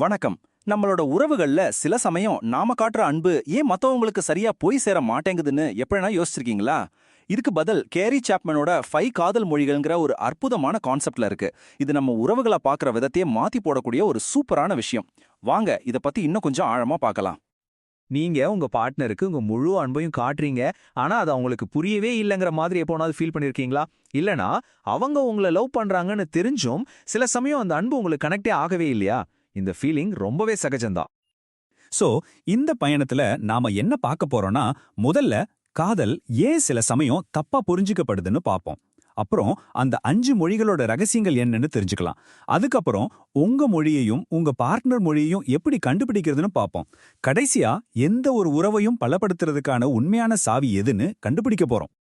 வணக்கம். நம்மளோட உறவுகள்ல சில சமயம் நாம காட்டுற அன்பு ஏன் மத்தவங்களுக்கு சரியா போய் சேர மாட்டேங்குதுன்னு எப்படினா யோசிச்சிருக்கீங்களா? இதுக்கு பதில் கேரி சாப்மனோட 5 காதல் மொழிகள்ங்கிற ஒரு அற்புதமான கான்செப்ட்ல இருக்கு. இது நம்ம உறவுகளை பார்க்குற விதத்தையே மாத்தி போடக்கூடிய ஒரு சூப்பரான விஷயம். வாங்க இத பத்தி இன்னும் கொஞ்சம் ஆழமா பார்க்கலாம். நீங்க உங்க பார்ட்னருக்கு உங்க முழு அன்பையும் காட்டுறீங்க. ஆனா அது அவங்களுக்கு புரியவே இல்லங்கிற மாதிரி எப்போனாவது ஃபீல் பண்ணிருக்கீங்களா? இல்லனா அவங்க உங்கள லவ் பண்றாங்கன்னு தெரிஞ்சும் சில சமயம் அந்த அன்பு உங்களுக்கு கனெக்டே ஆகவே இல்லையா? இந்த ஃபீலிங் ரொம்பவே சகஜம்தான். சோ இந்த பயணத்துல நாம என்ன பார்க்க போறோம்னா, முதல்ல காதல் ஏன் சில சமயம் தப்பா புரிஞ்சுக்கப்படுதுன்னு பார்ப்போம். அப்புறம் அந்த 5 மொழிகளோட ரகசியங்கள் என்னன்னு தெரிஞ்சுக்கலாம். அதுக்கப்புறம் உங்க மொழியையும் உங்க பார்ட்னர் மொழியையும் எப்படி கண்டுபிடிக்கிறதுன்னு பார்ப்போம். கடைசியா எந்த ஒரு உறவையும் பலப்படுத்துறதுக்கான உண்மையான சாவி எதுன்னு கண்டுபிடிக்க போறோம்.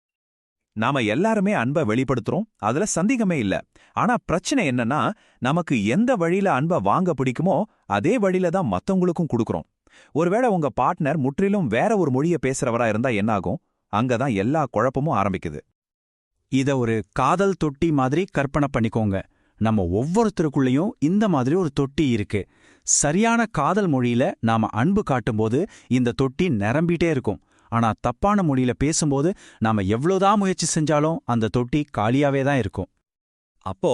நாம எல்லாருமே அன்பை வெளிப்படுத்துறோம், அதுல சந்தேகமே இல்ல. ஆனா பிரச்சனை என்னன்னா, நமக்கு எந்த வழியில அன்பை வாங்க பிடிக்குமோ அதே வழியில தான் மத்தவங்களுக்கும் கொடுக்கறோம். ஒருவேளை உங்க பார்ட்னர் முற்றிலும் வேற ஒரு மொழியை பேசுறவரா இருந்தா என்னாகும்? அங்கதான் எல்லா குழப்பமும் ஆரம்பிக்குது. இத ஒரு காதல் தொட்டி மாதிரி கற்பனை பண்ணிக்கோங்க. நம்ம ஒவ்வொருத்தருக்குள்ளேயும் இந்த மாதிரி ஒரு தொட்டி இருக்கு. சரியான காதல் மொழியில நாம அன்பு காட்டும்போது இந்த தொட்டி நிரம்பிட்டே இருக்கும். ஆனா தப்பான மொழியில பேசும்போது நாம எவ்வளவுதான் முயற்சி செஞ்சாலும் அந்த தொட்டி காலியாவே தான் இருக்கும். அப்போ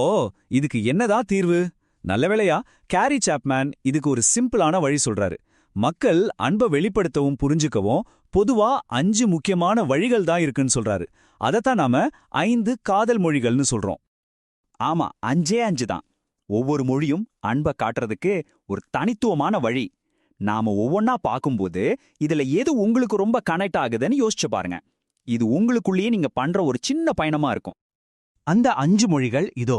இதுக்கு என்னதான் தீர்வு? நல்லவேளையா கேரி சாப்மன் இதுக்கு ஒரு சிம்பிளான வழி சொல்றாரு. மக்கள் அன்பை வெளிப்படுத்தவும் புரிஞ்சுக்கவும் பொதுவா 5 முக்கியமான வழிகள் தான் இருக்குன்னு சொல்றாரு. அதத்தான் நாம 5 காதல் மொழிகள்னு சொல்றோம். ஆமா, 5 தான். ஒவ்வொரு மொழியும் அன்பை காட்டுறதுக்கு ஒரு தனித்துவமான வழி. நாம ஒவ்வொன்னா பார்க்கும்போது இதுல எது உங்களுக்கு ரொம்ப கனெக்ட் ஆகுதுன்னு யோசிச்சு பாருங்க. இது உங்களுக்குள்ளேயே நீங்க பண்ற ஒரு சின்ன பயணமா இருக்கும். அந்த 5 மொழிகள் இதோ: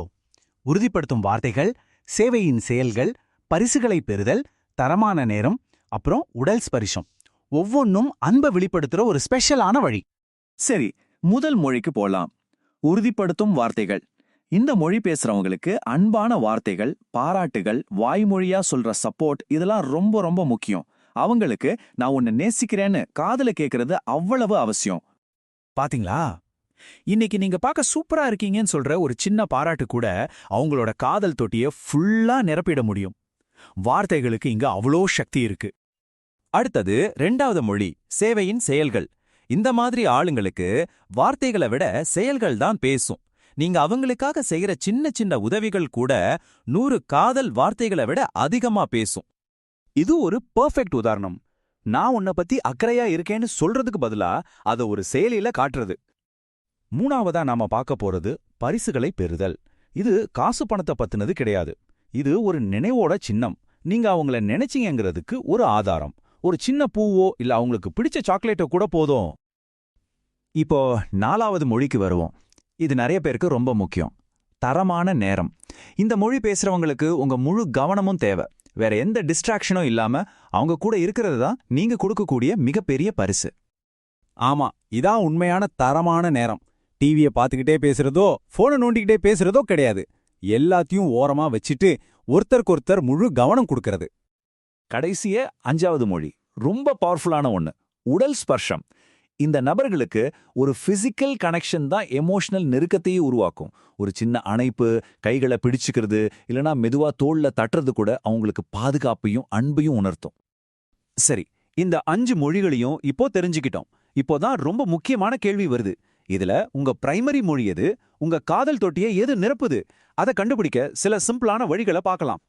உறுதிப்படுத்தும் வார்த்தைகள், சேவையின் செயல்கள், பரிசுகளை பெறுதல், தரமான நேரம், அப்புறம் உடல் ஸ்பரிசம். ஒவ்வொன்னும் அன்பை வெளிப்படுத்துற ஒரு ஸ்பெஷலான வழி. சரி, முதல் மொழிக்கு போலாம். உறுதிப்படுத்தும் வார்த்தைகள். இந்த மொழி பேசுறவங்களுக்கு அன்பான வார்த்தைகள், பாராட்டுகள், வாய்மொழியா சொல்ற சப்போர்ட் இதெல்லாம் ரொம்ப ரொம்ப முக்கியம். அவங்களுக்கு நான் உன்னை நேசிக்கிறேன்னு காதுல கேட்கறது அவ்வளவு அவசியம். பாத்தீங்களா? இன்னைக்கு நீங்க பார்க்க சூப்பரா இருக்கீங்கன்னு சொல்ற ஒரு சின்ன பாராட்டு கூட அவங்களோட காதல் தொட்டியை ஃபுல்லா நிரப்பிட முடியும். வார்த்தைகளுக்கு இங்க அவ்வளோ சக்தி இருக்கு. அடுத்தது 2வது மொழி, சேவையின் செயல்கள். இந்த மாதிரி ஆளுங்களுக்கு வார்த்தைகளை விட செயல்கள் தான் பேசும். நீங்க அவங்களுக்காக செய்யற சின்ன சின்ன உதவிகள் கூட 100 காதல் வார்த்தைகளை விட அதிகமா பேசும். இது ஒரு பெர்ஃபெக்ட் உதாரணம். நான் உன்னை பத்தி அக்கறையா இருக்கேன்னு சொல்றதுக்கு பதிலா அதை ஒரு செயலில காட்டுறது. 3வதா நாம பார்க்க போறது பரிசுகளை பெறுதல். இது காசு பணத்தை பத்தினது கிடையாது. இது ஒரு நினைவோட சின்னம். நீங்க அவங்கள நினைச்சீங்கிறதுக்கு ஒரு ஆதாரம். ஒரு சின்ன பூவோ இல்ல அவங்களுக்கு பிடிச்ச சாக்லேட்டோ கூட போதும். இப்போ 4வது மொழிக்கு வருவோம். இது நிறைய பேருக்கு ரொம்ப முக்கியம். தரமான நேரம். இந்த மொழி பேசுறவங்களுக்கு உங்க முழு கவனமும் தேவை. வேற எந்த டிஸ்ட்ராக்ஷனும் இல்லாம அவங்க கூட இருக்கிறது தான் நீங்க கொடுக்கக்கூடிய மிகப்பெரிய பரிசு. ஆமா, இதான் உண்மையான தரமான நேரம். டிவியை பார்த்துக்கிட்டே பேசுறதோ போனை நோண்டிக்கிட்டே பேசுறதோ கிடையாது. எல்லாத்தையும் ஓரமா வச்சுட்டு ஒருத்தருக்கொருத்தர் முழு கவனம் கொடுக்கறது. கடைசிய 5வது மொழி ரொம்ப பவர்ஃபுல்லான ஒண்ணு. உடல் ஸ்பர்ஷம். இந்த நபர்களுக்கு ஒரு பிசிக்கல் கனெக்ஷன் தான் எமோஷனல் நெருக்கத்தையே உருவாக்கும். ஒரு சின்ன அணைப்பு, கைகளை பிடிச்சுக்கிறது, இல்லனா மெதுவா தோள்ல தட்டுறது கூட அவங்களுக்கு பாதுகாப்பையும் அன்பையும் உணர்த்தும். சரி, இந்த 5 மொழிகளையும் இப்போ தெரிஞ்சுக்கிட்டோம். இப்போதான் ரொம்ப முக்கியமான கேள்வி வருது. இதுல உங்க பிரைமரி மொழி எது? உங்க காதல் தொட்டியை எது நிரப்புது? அதை கண்டுபிடிக்க சில சிம்பிளான வழிகளை பார்க்கலாம்.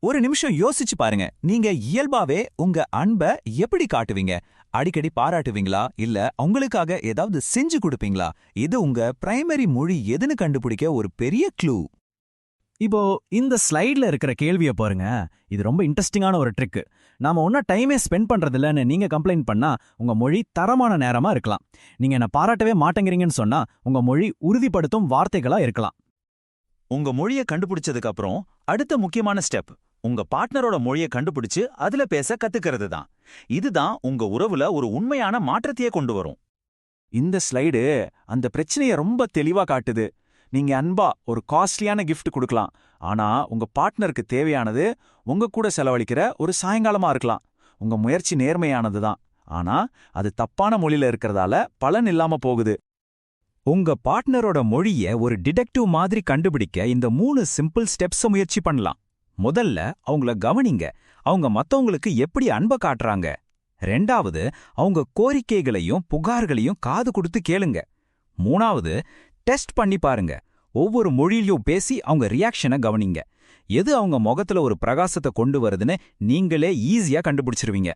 ஒரு நிமிஷம் யோசிச்சு பாருங்க. நீங்க இயல்பாவே உங்க அன்பை எப்படி காட்டுவீங்க? அடிக்கடி பாராட்டுவீங்களா? இல்ல அவங்களுக்காக ஏதாவது செஞ்சு கொடுப்பீங்களா? இது உங்க பிரைமரி மொழி எதுன்னு கண்டுபிடிக்க ஒரு பெரிய க்ளூ. இப்போ இந்த ஸ்லைட்ல இருக்கிற கேள்வியை பாருங்க. இது ரொம்ப இன்ட்ரெஸ்டிங்கான ஒரு ட்ரிக். நாம ஒன்னும் டைமே ஸ்பெண்ட் பண்றதில்லன்னு நீங்க கம்ப்ளைண்ட் பண்ணா உங்க மொழி தரமான நேரமா இருக்கலாம். நீங்க என்ன பாராட்டவே மாட்டேங்கிறீங்கன்னு சொன்னா உங்க மொழி உறுதிப்படுத்தும் வார்த்தைகளா இருக்கலாம். உங்க மொழியை கண்டுபிடிச்சதுக்கு அப்புறம் அடுத்த முக்கியமான ஸ்டெப் உங்க பார்ட்னரோட மொழியை கண்டுபிடிச்சு அதுல பேச கத்துக்கிறது தான். இதுதான் உங்க உறவுல ஒரு உண்மையான மாற்றத்தையே கொண்டு வரும். இந்த ஸ்லைடு அந்த பிரச்சனையை ரொம்ப தெளிவா காட்டுது. நீங்க அன்பா ஒரு காஸ்ட்லியான கிஃப்ட் கொடுக்கலாம். ஆனா உங்க பார்ட்னருக்கு தேவையானது உங்க கூட செலவழிக்கிற ஒரு சாயங்காலமா இருக்கலாம். உங்க முயற்சி நேர்மையானது தான். ஆனா அது தப்பான மொழியில இருக்கிறதால பலன் இல்லாம போகுது. உங்க பார்ட்னரோட மொழிய ஒரு டிடெக்டிவ் மாதிரி கண்டுபிடிக்க இந்த 3 சிம்பிள் ஸ்டெப்ஸ முயற்சி பண்ணலாம். முதல்ல அவங்கள கவனிங்க. அவங்க மத்தவங்களுக்கு எப்படி அன்பை காட்டுறாங்க. 2வது, அவங்க கோரிக்கைகளையும் புகார்களையும் காது கொடுத்து கேளுங்க. 3வது, டெஸ்ட் பண்ணி பாருங்க. ஒவ்வொரு மொழியிலையும் பேசி அவங்க ரியாக்ஷனை கவனிங்க. எது அவங்க முகத்துல ஒரு பிரகாசத்தை கொண்டு வருதுன்னு நீங்களே ஈஸியா கண்டுபிடிச்சிருவீங்க.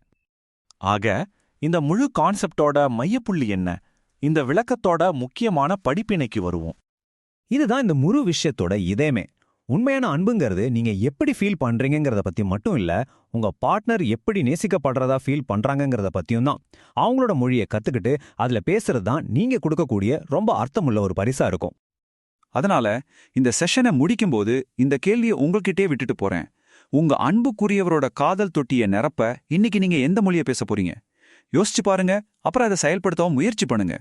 ஆக இந்த முழு கான்செப்டோட மையப்புள்ளி என்ன? இந்த விளக்கத்தோட முக்கியமான படிப்பினைக்கு வருவோம். இதுதான் இந்த முழு விஷயத்தோட இதயமே. உண்மையான அன்புங்கிறது நீங்க எப்படி ஃபீல் பண்றீங்கங்கறத பத்தி மட்டும் இல்ல, உங்க பார்ட்னர் எப்படி நேசிக்கப்படுறதா ஃபீல் பண்றாங்கங்கறத பத்தியும் தான். அவங்களோட மொழியை கத்துக்கிட்டு அதுல பேசுறது தான் நீங்க கொடுக்கக்கூடிய ரொம்ப அர்த்தமுள்ள ஒரு பரிசா இருக்கும். அதனால இந்த செஷனை முடிக்கும்போது இந்த கேள்வியை உங்ககிட்டே விட்டுட்டு போறேன். உங்க அன்புக்குரியவரோட காதல் தொட்டியை நிரப்ப இன்னைக்கு நீங்க எந்த மொழியை பேச போறீங்க? யோசிச்சு பாருங்க. அப்புறம் அதை செயல்படுத்தவும் முயற்சி பண்ணுங்க.